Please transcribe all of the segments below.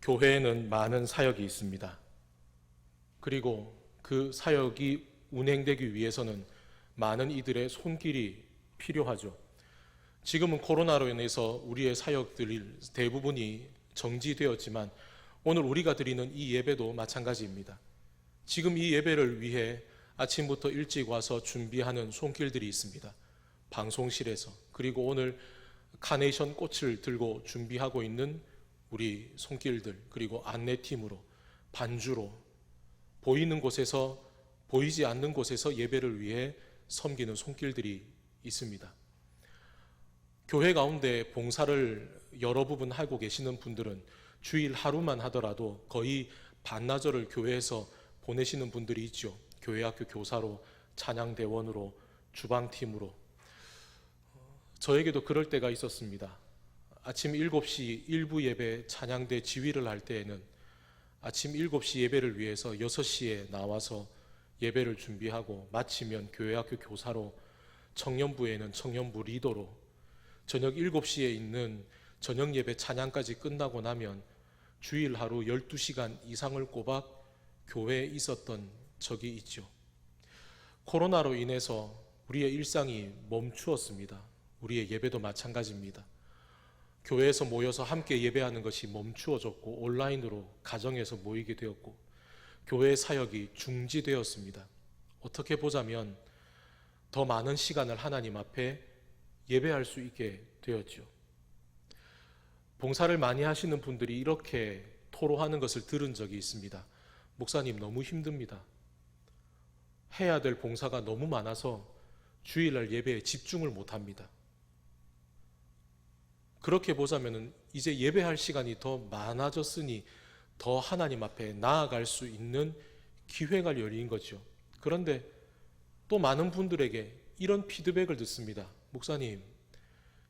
교회에는 많은 사역이 있습니다. 그리고 그 사역이 운행되기 위해서는 많은 이들의 손길이 필요하죠. 지금은 코로나로 인해서 우리의 사역들 대부분이 정지되었지만 오늘 우리가 드리는 이 예배도 마찬가지입니다. 지금 이 예배를 위해 아침부터 일찍 와서 준비하는 손길들이 있습니다. 방송실에서, 그리고 오늘 카네이션 꽃을 들고 준비하고 있는 우리 손길들, 그리고 안내팀으로, 반주로, 보이는 곳에서 보이지 않는 곳에서 예배를 위해 섬기는 손길들이 있습니다. 교회 가운데 봉사를 여러 부분 하고 계시는 분들은 주일 하루만 하더라도 거의 반나절을 교회에서 보내시는 분들이 있죠. 교회학교 교사로, 찬양대원으로, 주방팀으로. 저에게도 그럴 때가 있었습니다. 아침 7시 일부 예배 찬양대 지휘를 할 때에는 아침 7시 예배를 위해서 6시에 나와서 예배를 준비하고, 마치면 교회학교 교사로, 청년부에는 청년부 리더로, 저녁 7시에 있는 저녁 예배 찬양까지 끝나고 나면 주일 하루 12시간 이상을 꼬박 교회에 있었던 적이 있죠. 코로나로 인해서 우리의 일상이 멈추었습니다. 우리의 예배도 마찬가지입니다. 교회에서 모여서 함께 예배하는 것이 멈추어졌고, 온라인으로 가정에서 모이게 되었고, 교회 사역이 중지되었습니다. 어떻게 보자면 더 많은 시간을 하나님 앞에 예배할 수 있게 되었죠. 봉사를 많이 하시는 분들이 이렇게 토로하는 것을 들은 적이 있습니다. 목사님, 너무 힘듭니다. 해야 될 봉사가 너무 많아서 주일날 예배에 집중을 못합니다. 그렇게 보자면 이제 예배할 시간이 더 많아졌으니 더 하나님 앞에 나아갈 수 있는 기회가 열린 거죠. 그런데 또 많은 분들에게 이런 피드백을 듣습니다. 목사님,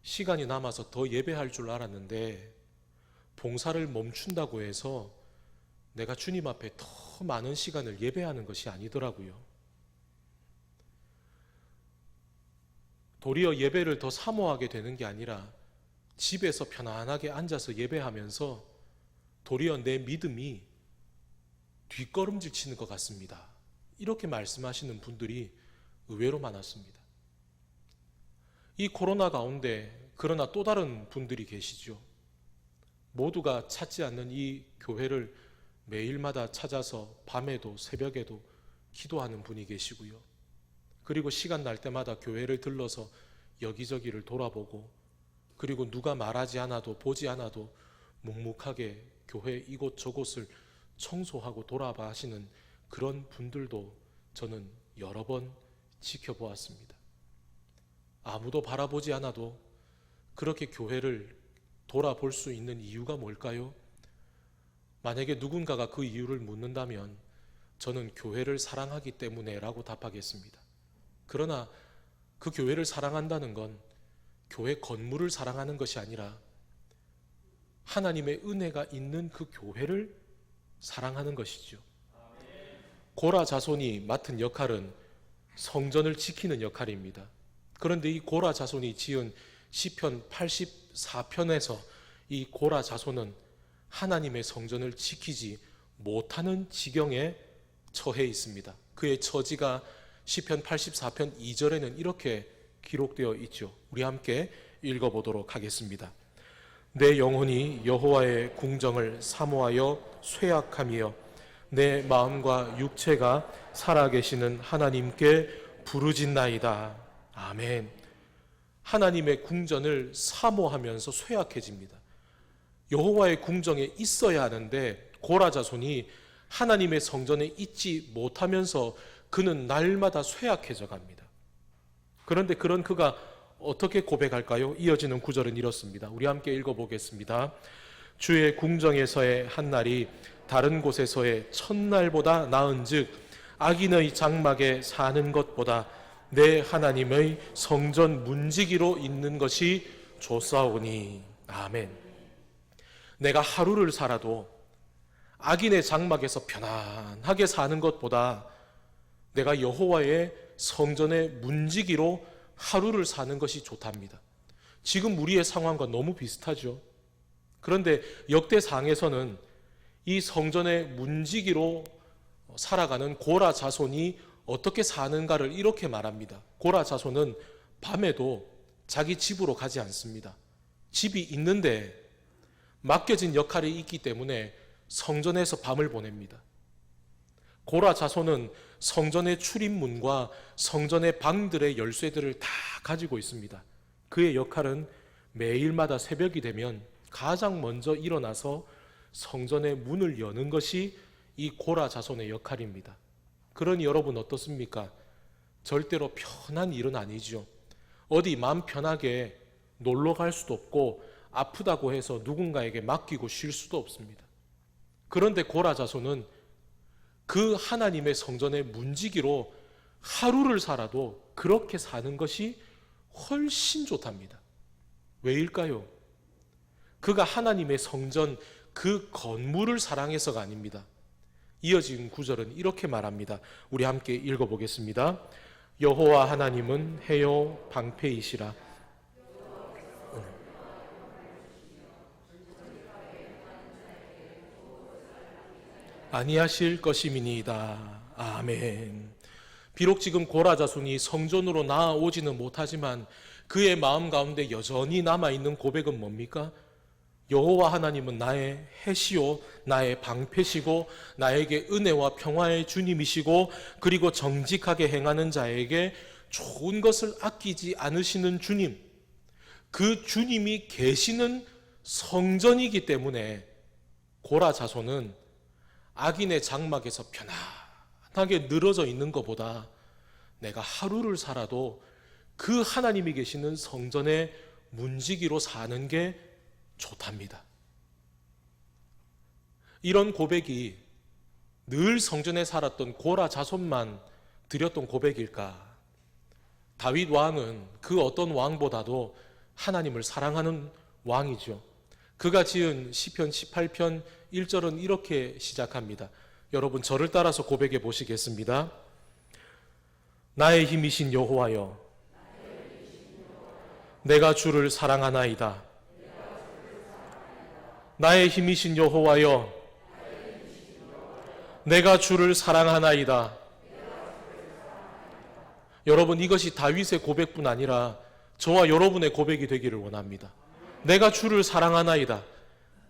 시간이 남아서 더 예배할 줄 알았는데 봉사를 멈춘다고 해서 내가 주님 앞에 더 많은 시간을 예배하는 것이 아니더라고요. 도리어 예배를 더 사모하게 되는 게 아니라 집에서 편안하게 앉아서 예배하면서 도리어 내 믿음이 뒷걸음질 치는 것 같습니다. 이렇게 말씀하시는 분들이 의외로 많았습니다. 이 코로나 가운데 그러나 또 다른 분들이 계시죠. 모두가 찾지 않는 이 교회를 매일마다 찾아서 밤에도 새벽에도 기도하는 분이 계시고요. 그리고 시간 날 때마다 교회를 들러서 여기저기를 돌아보고, 그리고 누가 말하지 않아도 보지 않아도 묵묵하게 교회 이곳저곳을 청소하고 돌아봐 하시는 그런 분들도 저는 여러 번 지켜보았습니다. 아무도 바라보지 않아도 그렇게 교회를 돌아볼 수 있는 이유가 뭘까요? 만약에 누군가가 그 이유를 묻는다면 저는 교회를 사랑하기 때문에 라고 답하겠습니다. 그러나 그 교회를 사랑한다는 건 교회 건물을 사랑하는 것이 아니라 하나님의 은혜가 있는 그 교회를 사랑하는 것이죠. 고라 자손이 맡은 역할은 성전을 지키는 역할입니다. 그런데 이 고라 자손이 지은 시편 84편에서 이 고라 자손은 하나님의 성전을 지키지 못하는 지경에 처해 있습니다. 그의 처지가 시편 84편 2절에는 이렇게 기록되어 있죠. 우리 함께 읽어보도록 하겠습니다. 내 영혼이 여호와의 궁정을 사모하여 쇠약하며 내 마음과 육체가 살아계시는 하나님께 부르짖나이다. 아멘. 하나님의 궁전을 사모하면서 쇠약해집니다. 여호와의 궁정에 있어야 하는데 고라 자손이 하나님의 성전에 있지 못하면서 그는 날마다 쇠약해져 갑니다. 그런데 그런 그가 어떻게 고백할까요? 이어지는 구절은 이렇습니다. 우리 함께 읽어보겠습니다. 주의 궁정에서의 한 날이 다른 곳에서의 첫날보다 나은즉 악인의 장막에 사는 것보다 내 하나님의 성전 문지기로 있는 것이 좋사오니. 아멘. 내가 하루를 살아도 악인의 장막에서 편안하게 사는 것보다 내가 여호와의 성전의 문지기로 하루를 사는 것이 좋답니다. 지금 우리의 상황과 너무 비슷하죠. 그런데 역대상에서는 이 성전의 문지기로 살아가는 고라 자손이 어떻게 사는가를 이렇게 말합니다. 고라 자손은 밤에도 자기 집으로 가지 않습니다. 집이 있는데 맡겨진 역할이 있기 때문에 성전에서 밤을 보냅니다. 고라 자손은 성전의 출입문과 성전의 방들의 열쇠들을 다 가지고 있습니다. 그의 역할은 매일마다 새벽이 되면 가장 먼저 일어나서 성전의 문을 여는 것이 이 고라 자손의 역할입니다. 그러니 여러분 어떻습니까? 절대로 편한 일은 아니죠. 어디 마음 편하게 놀러 갈 수도 없고 아프다고 해서 누군가에게 맡기고 쉴 수도 없습니다. 그런데 고라 자손은 그 하나님의 성전의 문지기로 하루를 살아도 그렇게 사는 것이 훨씬 좋답니다. 왜일까요? 그가 하나님의 성전 그 건물을 사랑해서가 아닙니다. 이어진 구절은 이렇게 말합니다. 우리 함께 읽어보겠습니다. 여호와 하나님은 해요 방패이시라. 아니하실 것임이니이다. 아멘. 비록 지금 고라 자손이 성전으로 나아오지는 못하지만 그의 마음 가운데 여전히 남아있는 고백은 뭡니까? 여호와 하나님은 나의 해시요 나의 방패시고 나에게 은혜와 평화의 주님이시고 그리고 정직하게 행하는 자에게 좋은 것을 아끼지 않으시는 주님, 그 주님이 계시는 성전이기 때문에 고라 자손은 악인의 장막에서 편안하게 늘어져 있는 것보다 내가 하루를 살아도 그 하나님이 계시는 성전의 문지기로 사는 게 좋답니다. 이런 고백이 늘 성전에 살았던 고라 자손만 드렸던 고백일까? 다윗 왕은 그 어떤 왕보다도 하나님을 사랑하는 왕이죠. 그가 지은 시편 18편 1절은 이렇게 시작합니다. 여러분 저를 따라서 고백해 보시겠습니다. 나의 힘이신 여호와여, 내가 주를 사랑하나이다. 나의 힘이신 여호와여, 내가 주를 사랑하나이다. 여러분 이것이 다윗의 고백뿐 아니라 저와 여러분의 고백이 되기를 원합니다. 내가 주를 사랑하나이다.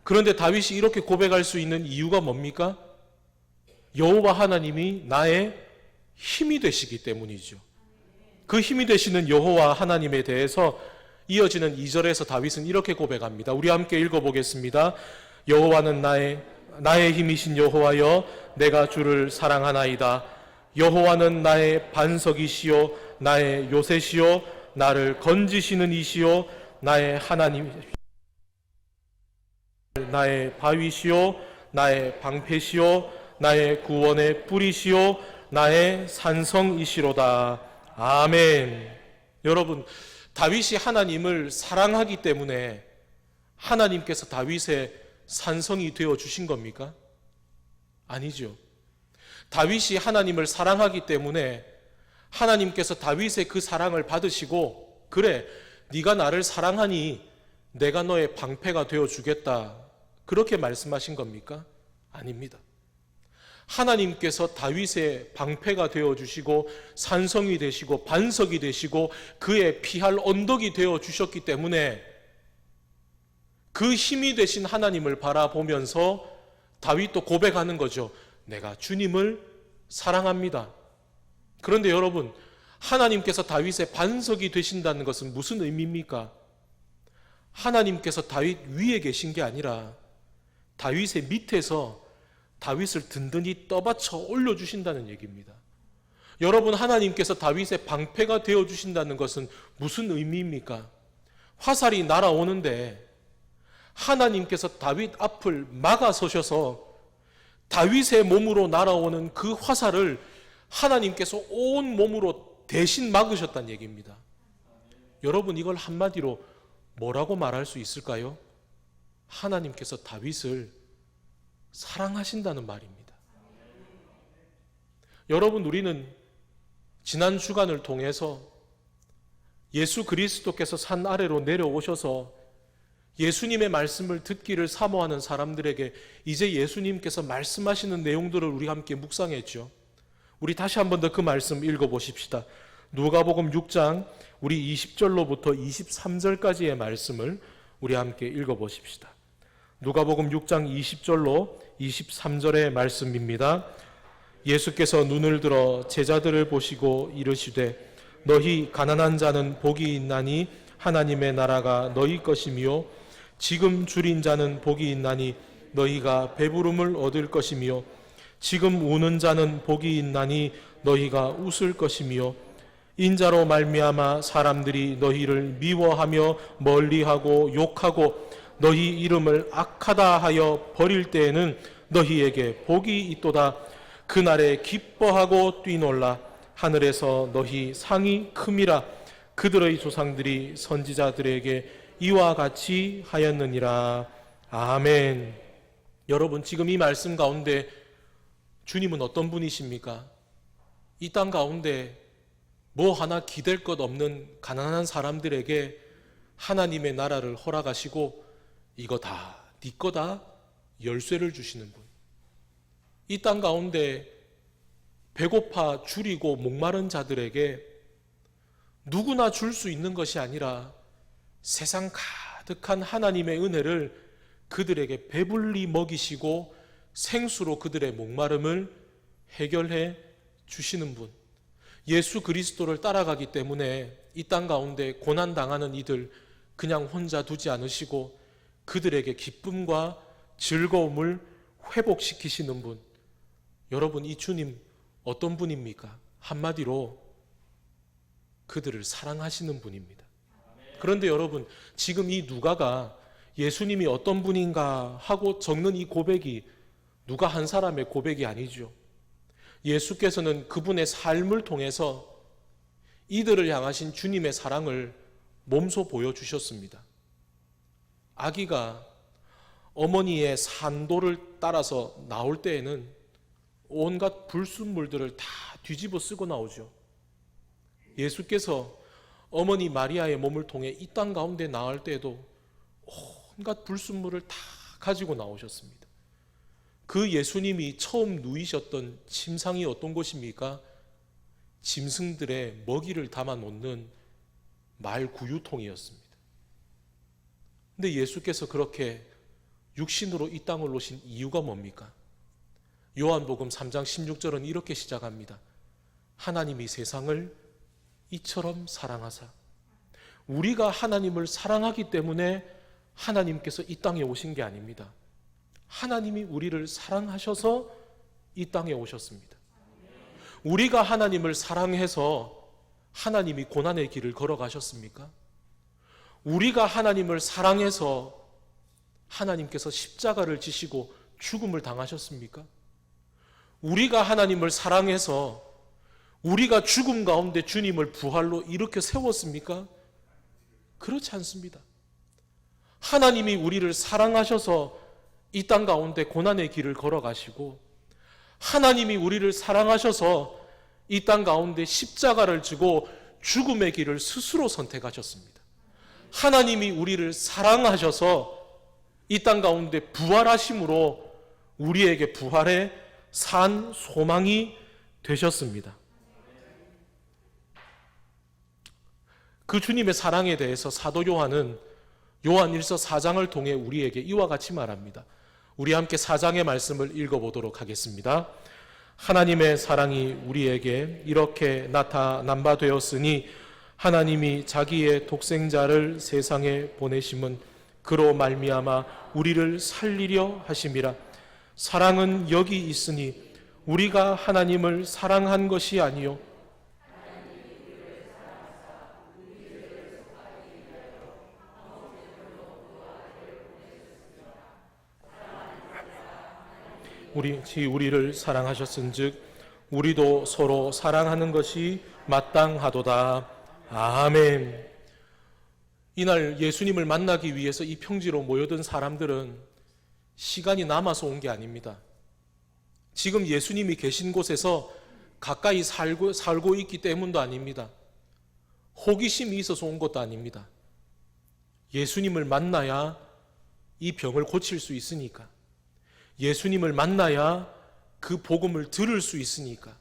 그런데 다윗이 이렇게 고백할 수 있는 이유가 뭡니까? 여호와 하나님이 나의 힘이 되시기 때문이죠. 그 힘이 되시는 여호와 하나님에 대해서 이어지는 2절에서 다윗은 이렇게 고백합니다. 우리 함께 읽어보겠습니다. 여호와는 나의 힘이신 여호와여, 내가 주를 사랑하나이다. 여호와는 나의 반석이시요 나의 요새시요 나를 건지시는 이시요 나의 하나님, 나의 바위시요 나의 방패시요 나의 구원의 뿌리시요 나의 산성이시로다. 아멘. 여러분 다윗이 하나님을 사랑하기 때문에 하나님께서 다윗의 산성이 되어 주신 겁니까? 아니죠. 다윗이 하나님을 사랑하기 때문에 하나님께서 다윗의 그 사랑을 받으시고, 그래 네가 나를 사랑하니 내가 너의 방패가 되어 주겠다, 그렇게 말씀하신 겁니까? 아닙니다. 하나님께서 다윗의 방패가 되어주시고 산성이 되시고 반석이 되시고 그의 피할 언덕이 되어주셨기 때문에 그 힘이 되신 하나님을 바라보면서 다윗도 고백하는 거죠. 내가 주님을 사랑합니다. 그런데 여러분, 하나님께서 다윗의 반석이 되신다는 것은 무슨 의미입니까? 하나님께서 다윗 위에 계신 게 아니라 다윗의 밑에서 다윗을 든든히 떠받쳐 올려주신다는 얘기입니다. 여러분, 하나님께서 다윗의 방패가 되어주신다는 것은 무슨 의미입니까? 화살이 날아오는데 하나님께서 다윗 앞을 막아서셔서 다윗의 몸으로 날아오는 그 화살을 하나님께서 온 몸으로 대신 막으셨다는 얘기입니다. 여러분, 이걸 한마디로 뭐라고 말할 수 있을까요? 하나님께서 다윗을 사랑하신다는 말입니다. 여러분, 우리는 지난 주간을 통해서 예수 그리스도께서 산 아래로 내려오셔서 예수님의 말씀을 듣기를 사모하는 사람들에게 이제 예수님께서 말씀하시는 내용들을 우리 함께 묵상했죠. 우리 다시 한 번 더 그 말씀 읽어보십시다. 누가복음 6장 우리 20절로부터 23절까지의 말씀을 우리 함께 읽어보십시다. 누가복음 6장 20절로 23절의 말씀입니다. 예수께서 눈을 들어 제자들을 보시고 이르시되 너희 가난한 자는 복이 있나니 하나님의 나라가 너희 것이며 지금 줄인 자는 복이 있나니 너희가 배부름을 얻을 것이며 지금 우는 자는 복이 있나니 너희가 웃을 것이며 인자로 말미암아 사람들이 너희를 미워하며 멀리하고 욕하고 너희 이름을 악하다 하여 버릴 때에는 너희에게 복이 있도다. 그날에 기뻐하고 뛰놀라. 하늘에서 너희 상이 큼이라. 그들의 조상들이 선지자들에게 이와 같이 하였느니라. 아멘. 여러분, 지금 이 말씀 가운데 주님은 어떤 분이십니까? 이 땅 가운데 뭐 하나 기댈 것 없는 가난한 사람들에게 하나님의 나라를 허락하시고 이거 다 네 거다 열쇠를 주시는 분. 이 땅 가운데 배고파 줄이고 목마른 자들에게 누구나 줄 수 있는 것이 아니라 세상 가득한 하나님의 은혜를 그들에게 배불리 먹이시고 생수로 그들의 목마름을 해결해 주시는 분. 예수 그리스도를 따라가기 때문에 이 땅 가운데 고난당하는 이들 그냥 혼자 두지 않으시고 그들에게 기쁨과 즐거움을 회복시키시는 분. 여러분, 이 주님 어떤 분입니까? 한마디로 그들을 사랑하시는 분입니다. 그런데 여러분, 지금 이 누가가 예수님이 어떤 분인가 하고 적는 이 고백이 누가 한 사람의 고백이 아니죠. 예수께서는 그분의 삶을 통해서 이들을 향하신 주님의 사랑을 몸소 보여주셨습니다. 아기가 어머니의 산도를 따라서 나올 때에는 온갖 불순물들을 다 뒤집어 쓰고 나오죠. 예수께서 어머니 마리아의 몸을 통해 이 땅 가운데 나올 때에도 온갖 불순물을 다 가지고 나오셨습니다. 그 예수님이 처음 누이셨던 침상이 어떤 곳입니까? 짐승들의 먹이를 담아 놓는 말 구유통이었습니다. 근데 예수께서 그렇게 육신으로 이 땅을 오신 이유가 뭡니까? 요한복음 3장 16절은 이렇게 시작합니다. 하나님이 세상을 이처럼 사랑하사. 우리가 하나님을 사랑하기 때문에 하나님께서 이 땅에 오신 게 아닙니다. 하나님이 우리를 사랑하셔서 이 땅에 오셨습니다. 우리가 하나님을 사랑해서 하나님이 고난의 길을 걸어가셨습니까? 우리가 하나님을 사랑해서 하나님께서 십자가를 지시고 죽음을 당하셨습니까? 우리가 하나님을 사랑해서 우리가 죽음 가운데 주님을 부활로 일으켜 세웠습니까? 그렇지 않습니다. 하나님이 우리를 사랑하셔서 이 땅 가운데 고난의 길을 걸어가시고 하나님이 우리를 사랑하셔서 이 땅 가운데 십자가를 지고 죽음의 길을 스스로 선택하셨습니다. 하나님이 우리를 사랑하셔서 이 땅 가운데 부활하심으로 우리에게 부활의 산 소망이 되셨습니다. 그 주님의 사랑에 대해서 사도 요한은 요한 1서 4장을 통해 우리에게 이와 같이 말합니다. 우리 함께 4장의 말씀을 읽어보도록 하겠습니다. 하나님의 사랑이 우리에게 이렇게 나타난 바 되었으니 하나님이 자기의 독생자를 세상에 보내심은 그로 말미암아 우리를 살리려 하심이라. 사랑은 여기 있으니 우리가 하나님을 사랑한 것이 아니요 우리를 사랑하셨은즉 우리도 서로 사랑하는 것이 마땅하도다. 아멘. 이날 예수님을 만나기 위해서 이 평지로 모여든 사람들은 시간이 남아서 온 게 아닙니다. 지금 예수님이 계신 곳에서 가까이 살고 있기 때문도 아닙니다. 호기심이 있어서 온 것도 아닙니다. 예수님을 만나야 이 병을 고칠 수 있으니까, 예수님을 만나야 그 복음을 들을 수 있으니까,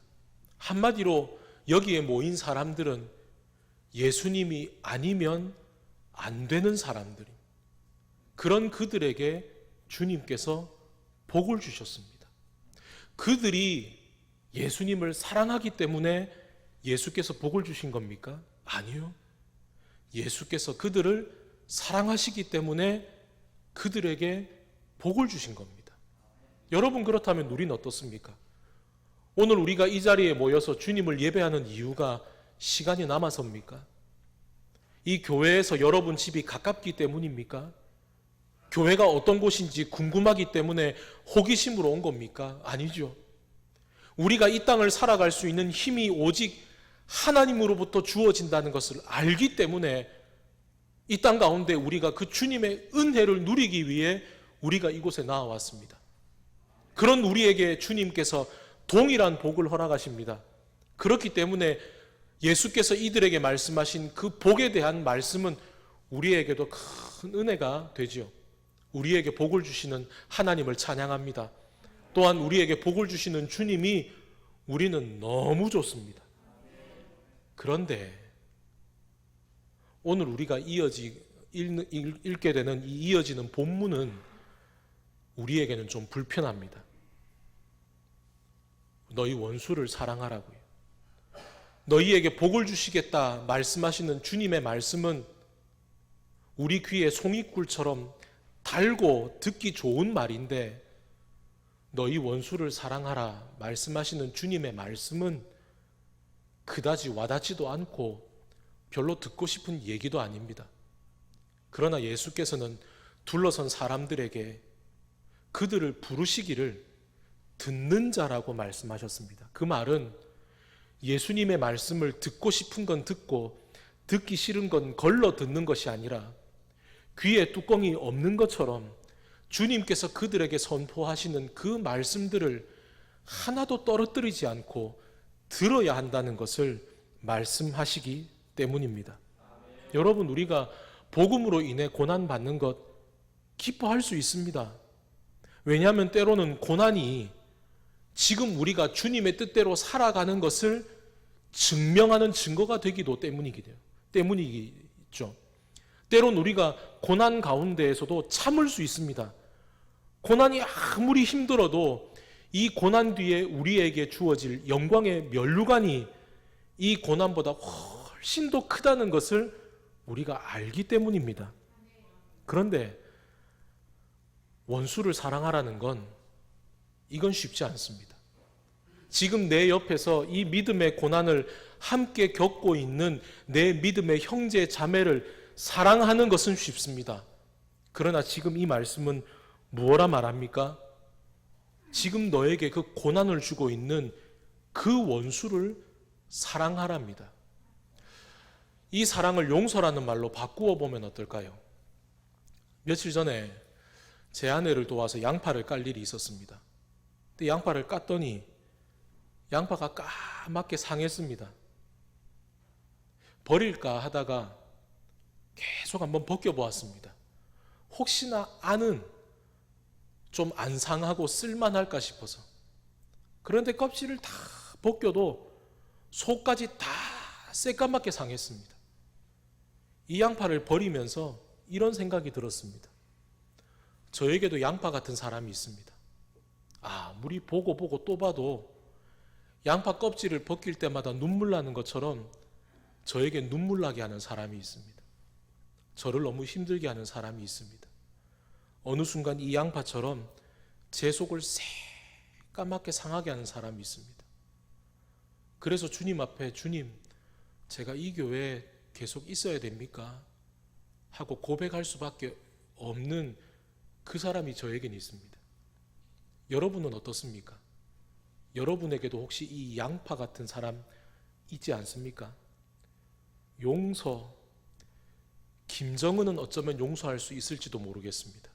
한마디로 여기에 모인 사람들은 예수님이 아니면 안 되는 사람들입니다. 그런 그들에게 주님께서 복을 주셨습니다. 그들이 예수님을 사랑하기 때문에 예수께서 복을 주신 겁니까? 아니요. 예수께서 그들을 사랑하시기 때문에 그들에게 복을 주신 겁니다. 여러분, 그렇다면 우리는 어떻습니까? 오늘 우리가 이 자리에 모여서 주님을 예배하는 이유가 시간이 남아서입니까? 이 교회에서 여러분 집이 가깝기 때문입니까? 교회가 어떤 곳인지 궁금하기 때문에 호기심으로 온 겁니까? 아니죠. 우리가 이 땅을 살아갈 수 있는 힘이 오직 하나님으로부터 주어진다는 것을 알기 때문에 이 땅 가운데 우리가 그 주님의 은혜를 누리기 위해 우리가 이곳에 나와왔습니다. 그런 우리에게 주님께서 동일한 복을 허락하십니다. 그렇기 때문에 예수께서 이들에게 말씀하신 그 복에 대한 말씀은 우리에게도 큰 은혜가 되지요. 우리에게 복을 주시는 하나님을 찬양합니다. 또한 우리에게 복을 주시는 주님이 우리는 너무 좋습니다. 그런데 오늘 우리가 읽게 되는 이 이어지는 본문은 우리에게는 좀 불편합니다. 너희 원수를 사랑하라고요. 너희에게 복을 주시겠다 말씀하시는 주님의 말씀은 우리 귀에 송이꿀처럼 달고 듣기 좋은 말인데, 너희 원수를 사랑하라 말씀하시는 주님의 말씀은 그다지 와닿지도 않고 별로 듣고 싶은 얘기도 아닙니다. 그러나 예수께서는 둘러선 사람들에게 그들을 부르시기를 듣는 자라고 말씀하셨습니다. 그 말은 예수님의 말씀을 듣고 싶은 건 듣고 듣기 싫은 건 걸러 듣는 것이 아니라 귀에 뚜껑이 없는 것처럼 주님께서 그들에게 선포하시는 그 말씀들을 하나도 떨어뜨리지 않고 들어야 한다는 것을 말씀하시기 때문입니다. 여러분, 우리가 복음으로 인해 고난받는 것 기뻐할 수 있습니다. 왜냐하면 때로는 고난이 지금 우리가 주님의 뜻대로 살아가는 것을 증명하는 증거가 되기도 때문이죠. 때론 우리가 고난 가운데에서도 참을 수 있습니다. 고난이 아무리 힘들어도 이 고난 뒤에 우리에게 주어질 영광의 면류관이 이 고난보다 훨씬 더 크다는 것을 우리가 알기 때문입니다. 그런데 원수를 사랑하라는 건 이건 쉽지 않습니다. 지금 내 옆에서 이 믿음의 고난을 함께 겪고 있는 내 믿음의 형제 자매를 사랑하는 것은 쉽습니다. 그러나 지금 이 말씀은 무엇라 말합니까? 지금 너에게 그 고난을 주고 있는 그 원수를 사랑하랍니다. 이 사랑을 용서라는 말로 바꾸어 보면 어떨까요? 며칠 전에 제 아내를 도와서 양파를 깔 일이 있었습니다. 근데 양파를 깠더니 양파가 까맣게 상했습니다. 버릴까 하다가 계속 한번 벗겨보았습니다. 혹시나 안은 좀 안 상하고 쓸만할까 싶어서. 그런데 껍질을 다 벗겨도 속까지 다 새까맣게 상했습니다. 이 양파를 버리면서 이런 생각이 들었습니다. 저에게도 양파 같은 사람이 있습니다. 아무리 보고 또 봐도 양파 껍질을 벗길 때마다 눈물 나는 것처럼 저에게 눈물 나게 하는 사람이 있습니다. 저를 너무 힘들게 하는 사람이 있습니다. 어느 순간 이 양파처럼 제 속을 새까맣게 상하게 하는 사람이 있습니다. 그래서 주님 앞에, 주님, 제가 이 교회에 계속 있어야 됩니까? 하고 고백할 수밖에 없는 그 사람이 저에게는 있습니다. 여러분은 어떻습니까? 여러분에게도 혹시 이 양파 같은 사람 있지 않습니까? 용서, 김정은은 어쩌면 용서할 수 있을지도 모르겠습니다.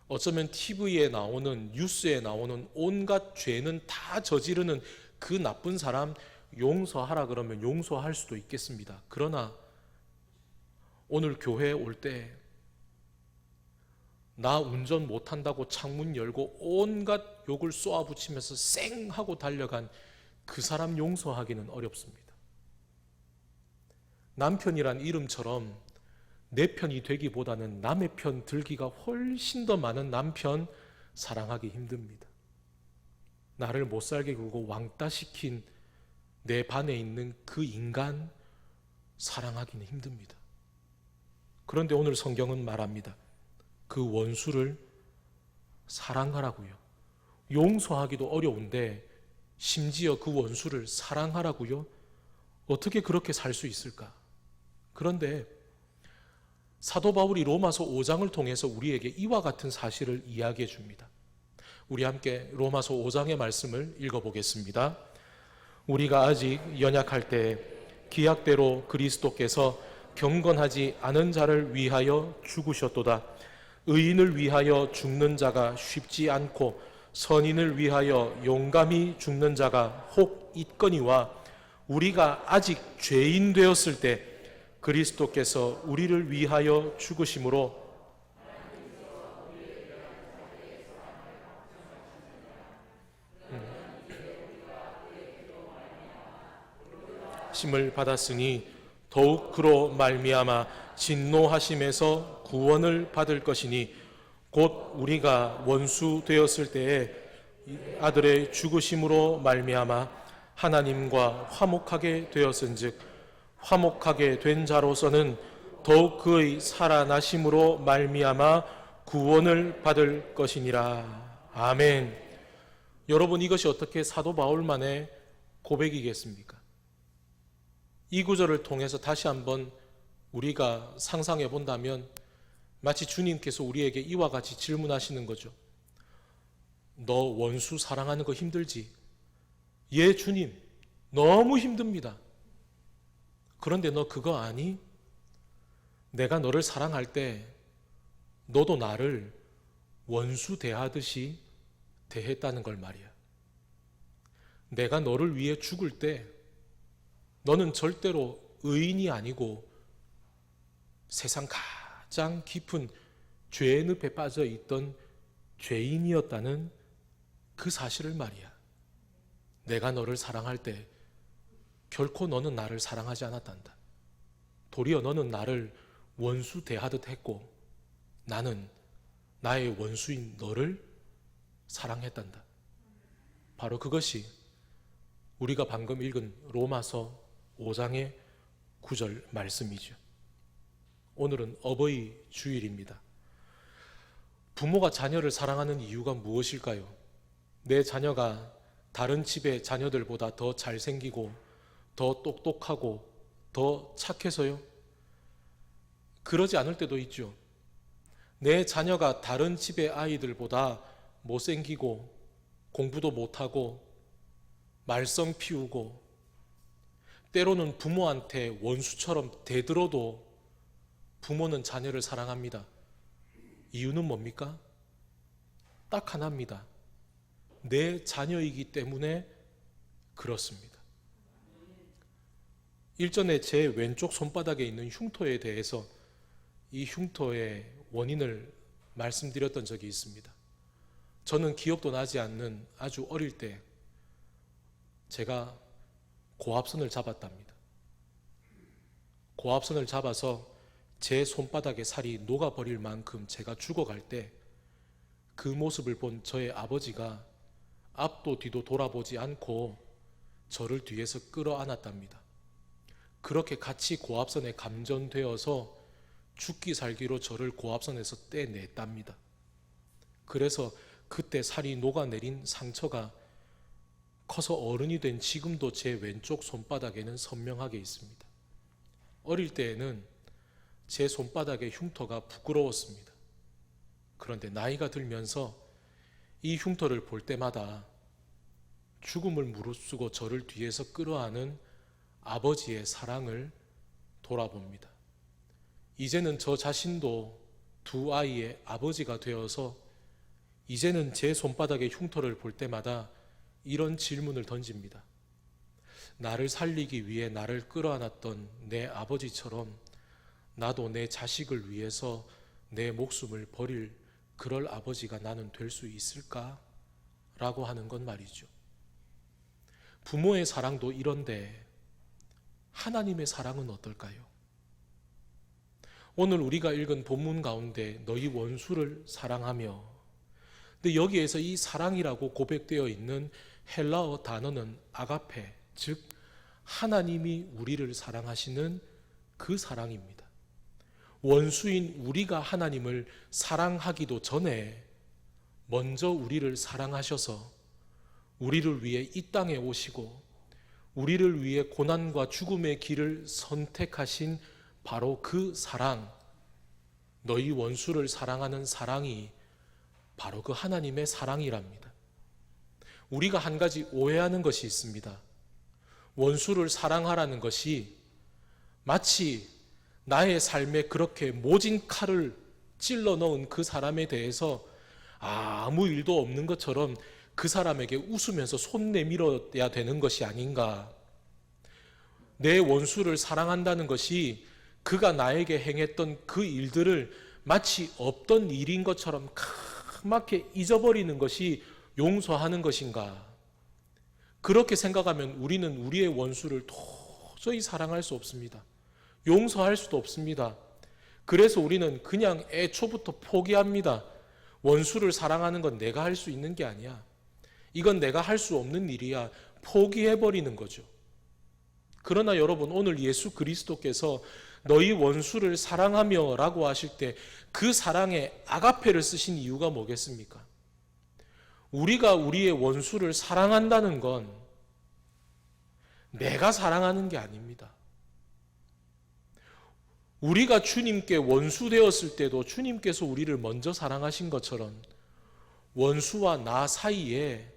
어쩌면 TV에 나오는, 뉴스에 나오는 온갖 죄는 다 저지르는 그 나쁜 사람 용서하라 그러면 용서할 수도 있겠습니다. 그러나 오늘 교회에 올 때 나 운전 못한다고 창문 열고 온갖 욕을 쏘아붙이면서 쌩 하고 달려간 그 사람 용서하기는 어렵습니다. 남편이란 이름처럼 내 편이 되기보다는 남의 편 들기가 훨씬 더 많은 남편 사랑하기 힘듭니다. 나를 못살게 굴고 왕따시킨 내 반에 있는 그 인간 사랑하기는 힘듭니다. 그런데 오늘 성경은 말합니다. 그 원수를 사랑하라고요. 용서하기도 어려운데 심지어 그 원수를 사랑하라고요? 어떻게 그렇게 살 수 있을까? 그런데 사도 바울이 로마서 5장을 통해서 우리에게 이와 같은 사실을 이야기해 줍니다. 우리 함께 로마서 5장의 말씀을 읽어보겠습니다. 우리가 아직 연약할 때 기약대로 그리스도께서 경건하지 않은 자를 위하여 죽으셨도다. 의인을 위하여 죽는 자가 쉽지 않고 선인을 위하여 용감히 죽는 자가 혹 있거니와 우리가 아직 죄인 되었을 때 그리스도께서 우리를 위하여 죽으심으로 심을 받았으니 더욱 그로 말미암아 진노하심에서 구원을 받을 것이니 곧 우리가 원수 되었을 때에 아들의 죽으심으로 말미암아 하나님과 화목하게 되었은즉 화목하게 된 자로서는 더욱 그의 살아나심으로 말미암아 구원을 받을 것이니라. 아멘. 여러분, 이것이 어떻게 사도 바울만의 고백이겠습니까? 이 구절을 통해서 다시 한번 우리가 상상해 본다면 마치 주님께서 우리에게 이와 같이 질문하시는 거죠. 너 원수 사랑하는 거 힘들지? 예, 주님, 너무 힘듭니다. 그런데 너 그거 아니? 내가 너를 사랑할 때 너도 나를 원수 대하듯이 대했다는 걸 말이야. 내가 너를 위해 죽을 때 너는 절대로 의인이 아니고 세상 가장 깊은 죄의 늪에 빠져 있던 죄인이었다는 그 사실을 말이야. 내가 너를 사랑할 때 결코 너는 나를 사랑하지 않았단다. 도리어 너는 나를 원수 대하듯 했고 나는 나의 원수인 너를 사랑했단다. 바로 그것이 우리가 방금 읽은 로마서 5장의 9절 말씀이죠. 오늘은 어버이 주일입니다. 부모가 자녀를 사랑하는 이유가 무엇일까요? 내 자녀가 다른 집의 자녀들보다 더 잘생기고 더 똑똑하고 더 착해서요? 그러지 않을 때도 있죠. 내 자녀가 다른 집의 아이들보다 못생기고 공부도 못하고 말썽 피우고 때로는 부모한테 원수처럼 대들어도 부모는 자녀를 사랑합니다. 이유는 뭡니까? 딱 하나입니다. 내 자녀이기 때문에 그렇습니다. 일전에 제 왼쪽 손바닥에 있는 흉터에 대해서 이 흉터의 원인을 말씀드렸던 적이 있습니다. 저는 기억도 나지 않는 아주 어릴 때 제가 고압선을 잡았답니다. 고압선을 잡아서 제 손바닥에 살이 녹아버릴 만큼 제가 죽어갈 때 그 모습을 본 저의 아버지가 앞도 뒤도 돌아보지 않고 저를 뒤에서 끌어안았답니다. 그렇게 같이 고압선에 감전되어서 죽기 살기로 저를 고압선에서 떼냈답니다. 그래서 그때 살이 녹아내린 상처가 커서 어른이 된 지금도 제 왼쪽 손바닥에는 선명하게 있습니다. 어릴 때에는 제 손바닥의 흉터가 부끄러웠습니다. 그런데 나이가 들면서 이 흉터를 볼 때마다 죽음을 무릅쓰고 저를 뒤에서 끌어안은 아버지의 사랑을 돌아봅니다. 이제는 저 자신도 두 아이의 아버지가 되어서 이제는 제 손바닥의 흉터를 볼 때마다 이런 질문을 던집니다. 나를 살리기 위해 나를 끌어안았던 내 아버지처럼 나도 내 자식을 위해서 내 목숨을 버릴 그럴 아버지가 나는 될 수 있을까? 라고 하는 건 말이죠. 부모의 사랑도 이런데 하나님의 사랑은 어떨까요? 오늘 우리가 읽은 본문 가운데 너희 원수를 사랑하며, 근데 여기에서 이 사랑이라고 고백되어 있는 헬라어 단어는 아가페, 즉 하나님이 우리를 사랑하시는 그 사랑입니다. 원수인 우리가 하나님을 사랑하기도 전에 먼저 우리를 사랑하셔서 우리를 위해 이 땅에 오시고 우리를 위해 고난과 죽음의 길을 선택하신 바로 그 사랑, 너희 원수를 사랑하는 사랑이 바로 그 하나님의 사랑이랍니다. 우리가 한 가지 오해하는 것이 있습니다. 원수를 사랑하라는 것이 마치 나의 삶에 그렇게 모진 칼을 찔러 넣은 그 사람에 대해서 아무 일도 없는 것처럼 그 사람에게 웃으면서 손 내밀어야 되는 것이 아닌가. 내 원수를 사랑한다는 것이 그가 나에게 행했던 그 일들을 마치 없던 일인 것처럼 까맣게 잊어버리는 것이 용서하는 것인가. 그렇게 생각하면 우리는 우리의 원수를 도저히 사랑할 수 없습니다. 용서할 수도 없습니다. 그래서 우리는 그냥 애초부터 포기합니다. 원수를 사랑하는 건 내가 할 수 있는 게 아니야. 이건 내가 할 수 없는 일이야. 포기해버리는 거죠. 그러나 여러분, 오늘 예수 그리스도께서 너희 원수를 사랑하며 라고 하실 때 그 사랑에 아가페를 쓰신 이유가 뭐겠습니까? 우리가 우리의 원수를 사랑한다는 건 내가 사랑하는 게 아닙니다. 우리가 주님께 원수 되었을 때도 주님께서 우리를 먼저 사랑하신 것처럼 원수와 나 사이에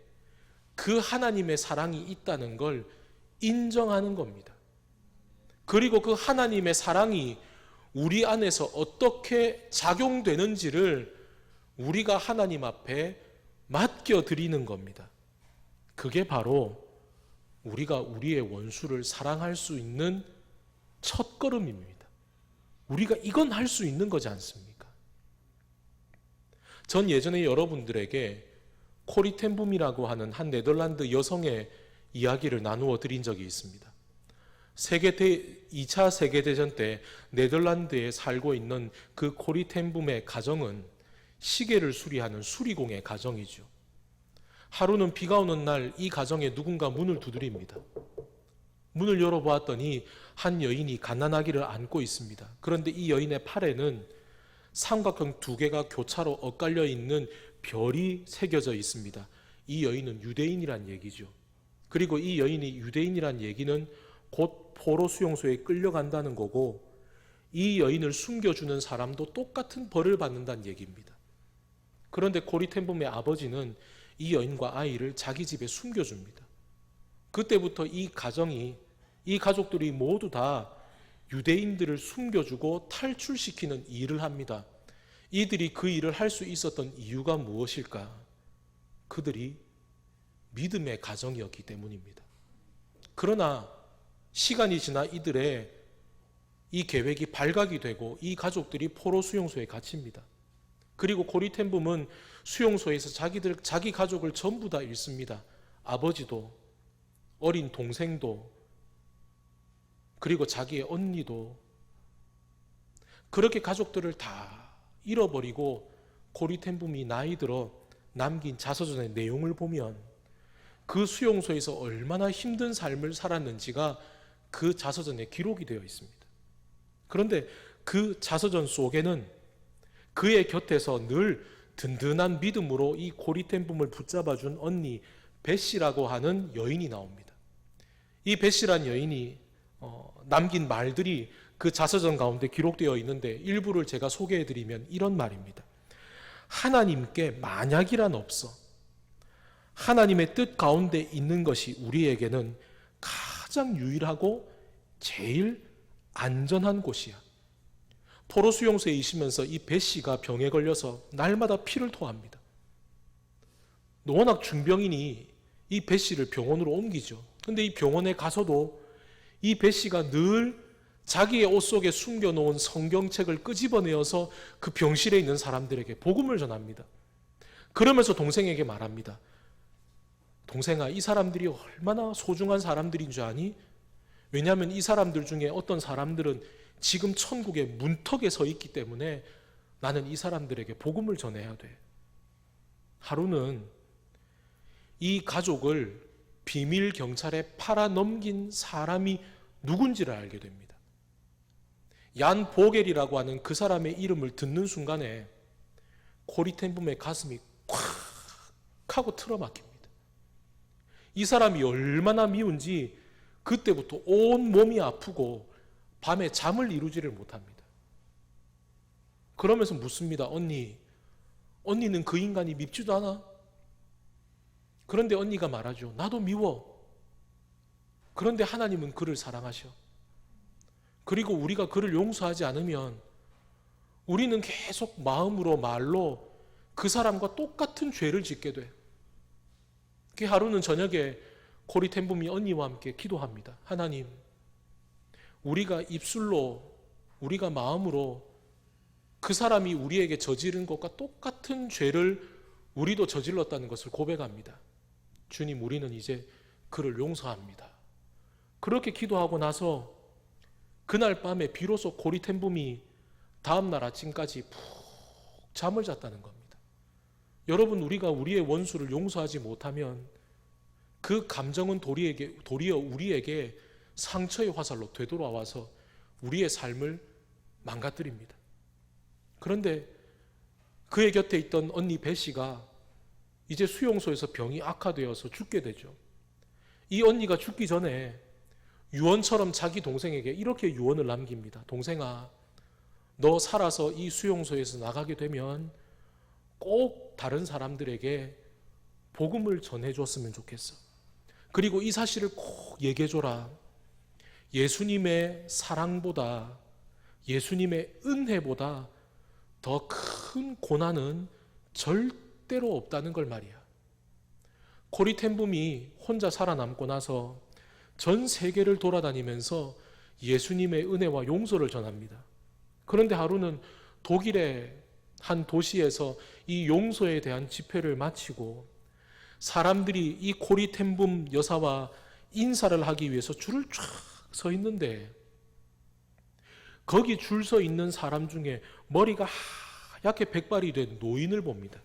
그 하나님의 사랑이 있다는 걸 인정하는 겁니다. 그리고 그 하나님의 사랑이 우리 안에서 어떻게 작용되는지를 우리가 하나님 앞에 맡겨드리는 겁니다. 그게 바로 우리가 우리의 원수를 사랑할 수 있는 첫걸음입니다. 우리가 이건 할 수 있는 거지 않습니까? 전 예전에 여러분들에게 코리 텐붐이라고 하는 한 네덜란드 여성의 이야기를 나누어 드린 적이 있습니다. 2차 세계대전 때 네덜란드에 살고 있는 그 코리 텐붐의 가정은 시계를 수리하는 수리공의 가정이죠. 하루는 비가 오는 날 이 가정에 누군가 문을 두드립니다. 문을 열어보았더니 한 여인이 갓난아기를 안고 있습니다. 그런데 이 여인의 팔에는 삼각형 2개가 교차로 엇갈려 있는 별이 새겨져 있습니다. 이 여인은 유대인이란 얘기죠. 그리고 이 여인이 유대인이란 얘기는 곧 포로 수용소에 끌려간다는 거고, 이 여인을 숨겨주는 사람도 똑같은 벌을 받는다는 얘기입니다. 그런데 코리 텐붐의 아버지는 이 여인과 아이를 자기 집에 숨겨줍니다. 그때부터 이 가족들이 모두 다 유대인들을 숨겨주고 탈출시키는 일을 합니다. 이들이 그 일을 할 수 있었던 이유가 무엇일까? 그들이 믿음의 가정이었기 때문입니다. 그러나 시간이 지나 이들의 이 계획이 발각이 되고 이 가족들이 포로 수용소에 갇힙니다. 그리고 코리 텐붐은 수용소에서 자기 가족을 전부 다 잃습니다. 아버지도, 어린 동생도, 그리고 자기의 언니도. 그렇게 가족들을 다 잃어버리고 코리 텐붐이 나이 들어 남긴 자서전의 내용을 보면 그 수용소에서 얼마나 힘든 삶을 살았는지가 그 자서전에 기록이 되어 있습니다. 그런데 그 자서전 속에는 그의 곁에서 늘 든든한 믿음으로 이 코리 텐붐을 붙잡아준 언니 베시라고 하는 여인이 나옵니다. 이 베시란 여인이 남긴 말들이 그 자서전 가운데 기록되어 있는데 일부를 제가 소개해드리면 이런 말입니다. 하나님께 만약이란 없어. 하나님의 뜻 가운데 있는 것이 우리에게는 가장 유일하고 제일 안전한 곳이야. 포로 수용소에 있으면서 이 베시가 병에 걸려서 날마다 피를 토합니다. 워낙 중병이니 이 베시를 병원으로 옮기죠. 근데 이 병원에 가서도 이 베시가 늘 자기의 옷 속에 숨겨놓은 성경책을 끄집어내어서 그 병실에 있는 사람들에게 복음을 전합니다. 그러면서 동생에게 말합니다. 동생아, 이 사람들이 얼마나 소중한 사람들인 줄 아니? 왜냐하면 이 사람들 중에 어떤 사람들은 지금 천국의 문턱에 서 있기 때문에 나는 이 사람들에게 복음을 전해야 돼. 하루는 이 가족을 비밀 경찰에 팔아넘긴 사람이 누군지를 알게 됩니다. 얀 보겔이라고 하는 그 사람의 이름을 듣는 순간에 코리 텐붐의 가슴이 콱 하고 틀어막힙니다. 이 사람이 얼마나 미운지 그때부터 온 몸이 아프고 밤에 잠을 이루지를 못합니다. 그러면서 묻습니다. 언니는 그 인간이 밉지도 않아? 그런데 언니가 말하죠. 나도 미워. 그런데 하나님은 그를 사랑하셔. 그리고 우리가 그를 용서하지 않으면 우리는 계속 마음으로 말로 그 사람과 똑같은 죄를 짓게 돼. 그 하루는 저녁에 코리 텐붐이 언니와 함께 기도합니다. 하나님, 우리가 입술로, 우리가 마음으로 그 사람이 우리에게 저지른 것과 똑같은 죄를 우리도 저질렀다는 것을 고백합니다. 주님, 우리는 이제 그를 용서합니다. 그렇게 기도하고 나서 그날 밤에 비로소 코리 텐붐이 다음날 아침까지 푹 잠을 잤다는 겁니다. 여러분, 우리가 우리의 원수를 용서하지 못하면 그 감정은 도리어 우리에게 상처의 화살로 되돌아와서 우리의 삶을 망가뜨립니다. 그런데 그의 곁에 있던 언니 배씨가 이제 수용소에서 병이 악화되어서 죽게 되죠. 이 언니가 죽기 전에 유언처럼 자기 동생에게 이렇게 유언을 남깁니다. 동생아, 너 살아서 이 수용소에서 나가게 되면 꼭 다른 사람들에게 복음을 전해줬으면 좋겠어. 그리고 이 사실을 꼭 얘기해줘라. 예수님의 사랑보다, 예수님의 은혜보다 더 큰 고난은 절대로 없다는 걸 말이야. 코리 텐붐이 혼자 살아남고 나서 전 세계를 돌아다니면서 예수님의 은혜와 용서를 전합니다. 그런데 하루는 독일의 한 도시에서 이 용서에 대한 집회를 마치고 사람들이 이 코리 텐붐 여사와 인사를 하기 위해서 줄을 쫙 서 있는데 거기 줄 서 있는 사람 중에 머리가 하얗게 백발이 된 노인을 봅니다.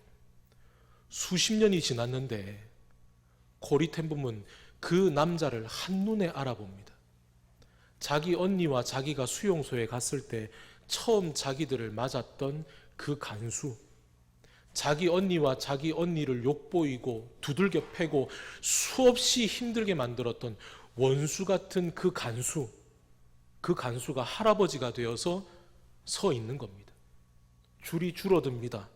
수십 년이 지났는데 코리 텐붐은 그 남자를 한눈에 알아봅니다. 자기 언니와 자기가 수용소에 갔을 때 처음 자기들을 맞았던 그 간수, 자기 언니와 자기 언니를 욕보이고 두들겨 패고 수없이 힘들게 만들었던 원수 같은 그 간수가 할아버지가 되어서 서 있는 겁니다. 줄이 줄어듭니다.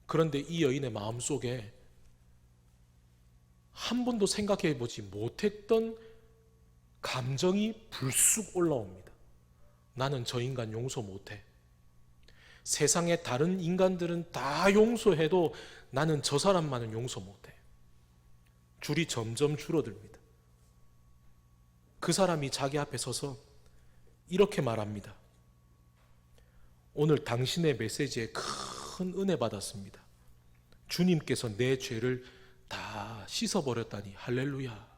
그런데 이 여인의 마음속에 한 번도 생각해 보지 못했던 감정이 불쑥 올라옵니다. 나는 저 인간 용서 못해. 세상의 다른 인간들은 다 용서해도 나는 저 사람만은 용서 못해. 줄이 점점 줄어듭니다. 그 사람이 자기 앞에 서서 이렇게 말합니다. 오늘 당신의 메시지에 큰 은혜 받았습니다. 주님께서 내 죄를 다 씻어버렸다니 할렐루야.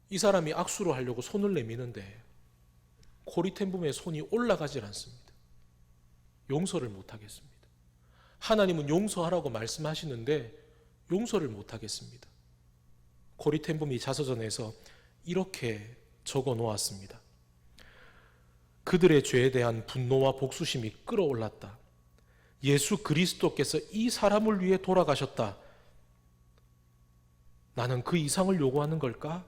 이 사람이 악수를 하려고 손을 내미는데 코리 텐붐의 손이 올라가질 않습니다. 용서를 못하겠습니다. 하나님은 용서하라고 말씀하시는데 용서를 못하겠습니다. 코리 텐붐이 자서전에서 이렇게 적어 놓았습니다. 그들의 죄에 대한 분노와 복수심이 끌어올랐다. 예수 그리스도께서 이 사람을 위해 돌아가셨다. 나는 그 이상을 요구하는 걸까?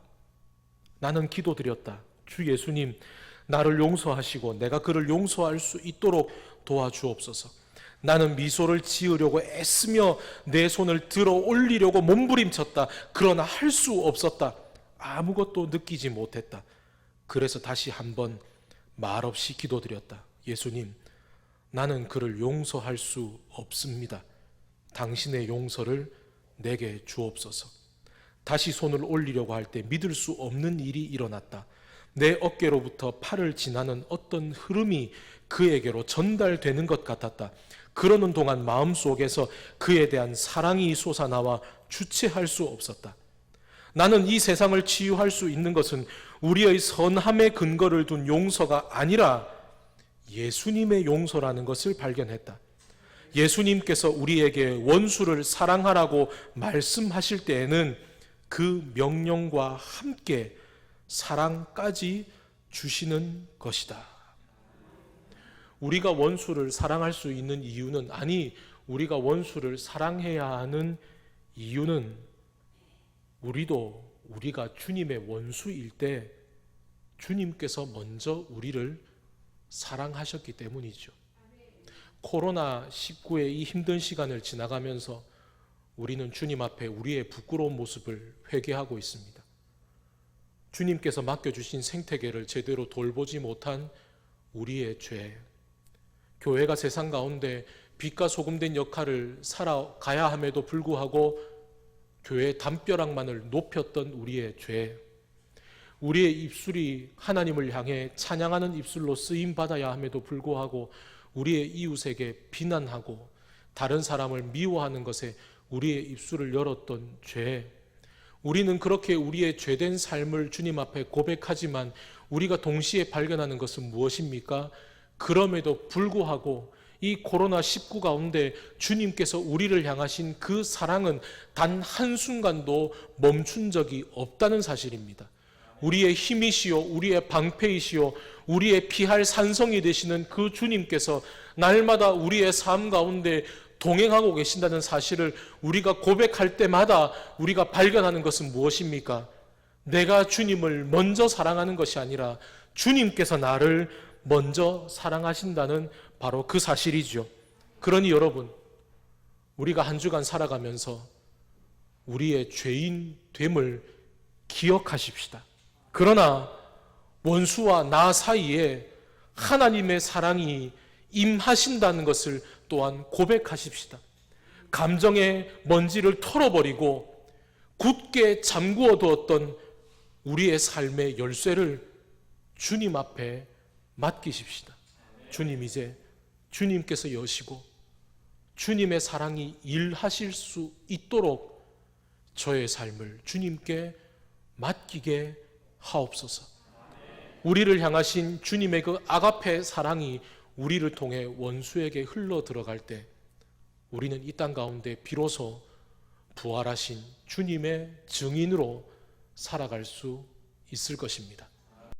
나는 기도드렸다. 주 예수님, 나를 용서하시고 내가 그를 용서할 수 있도록 도와주옵소서. 나는 미소를 지으려고 애쓰며 내 손을 들어 올리려고 몸부림쳤다. 그러나 할 수 없었다. 아무것도 느끼지 못했다. 그래서 다시 한번 말없이 기도드렸다. 예수님, 나는 그를 용서할 수 없습니다. 당신의 용서를 내게 주옵소서. 다시 손을 올리려고 할 때 믿을 수 없는 일이 일어났다. 내 어깨로부터 팔을 지나는 어떤 흐름이 그에게로 전달되는 것 같았다. 그러는 동안 마음속에서 그에 대한 사랑이 솟아나와 주체할 수 없었다. 나는 이 세상을 치유할 수 있는 것은 우리의 선함의 근거를 둔 용서가 아니라 예수님의 용서라는 것을 발견했다. 예수님께서 우리에게 원수를 사랑하라고 말씀하실 때에는 그 명령과 함께 사랑까지 주시는 것이다. 우리가 원수를 사랑할 수 있는 이유는, 아니, 우리가 원수를 사랑해야 하는 이유는 우리가 주님의 원수일 때 주님께서 먼저 우리를 사랑하셨기 때문이죠. 코로나19의 이 힘든 시간을 지나가면서 우리는 주님 앞에 우리의 부끄러운 모습을 회개하고 있습니다. 주님께서 맡겨주신 생태계를 제대로 돌보지 못한 우리의 죄, 교회가 세상 가운데 빛과 소금 된 역할을 살아가야 함에도 불구하고 교회의 담벼락만을 높였던 우리의 죄, 우리의 입술이 하나님을 향해 찬양하는 입술로 쓰임받아야 함에도 불구하고 우리의 이웃에게 비난하고 다른 사람을 미워하는 것에 우리의 입술을 열었던 죄, 우리는 그렇게 우리의 죄된 삶을 주님 앞에 고백하지만 우리가 동시에 발견하는 것은 무엇입니까? 그럼에도 불구하고 이 코로나19 가운데 주님께서 우리를 향하신 그 사랑은 단 한순간도 멈춘 적이 없다는 사실입니다. 우리의 힘이시요, 우리의 방패이시요, 우리의 피할 산성이 되시는 그 주님께서 날마다 우리의 삶 가운데 동행하고 계신다는 사실을 우리가 고백할 때마다 우리가 발견하는 것은 무엇입니까? 내가 주님을 먼저 사랑하는 것이 아니라 주님께서 나를 먼저 사랑하신다는 바로 그 사실이죠. 그러니 여러분, 우리가 한 주간 살아가면서 우리의 죄인됨을 기억하십시다. 그러나 원수와 나 사이에 하나님의 사랑이 임하신다는 것을 또한 고백하십시다. 감정의 먼지를 털어버리고 굳게 잠구어 두었던 우리의 삶의 열쇠를 주님 앞에 맡기십시다. 주님, 이제 주님께서 여시고 주님의 사랑이 일하실 수 있도록 저의 삶을 주님께 맡기게 하옵소서. 우리를 향하신 주님의 그 아가페 사랑이 우리를 통해 원수에게 흘러 들어갈 때 우리는 이 땅 가운데 비로소 부활하신 주님의 증인으로 살아갈 수 있을 것입니다.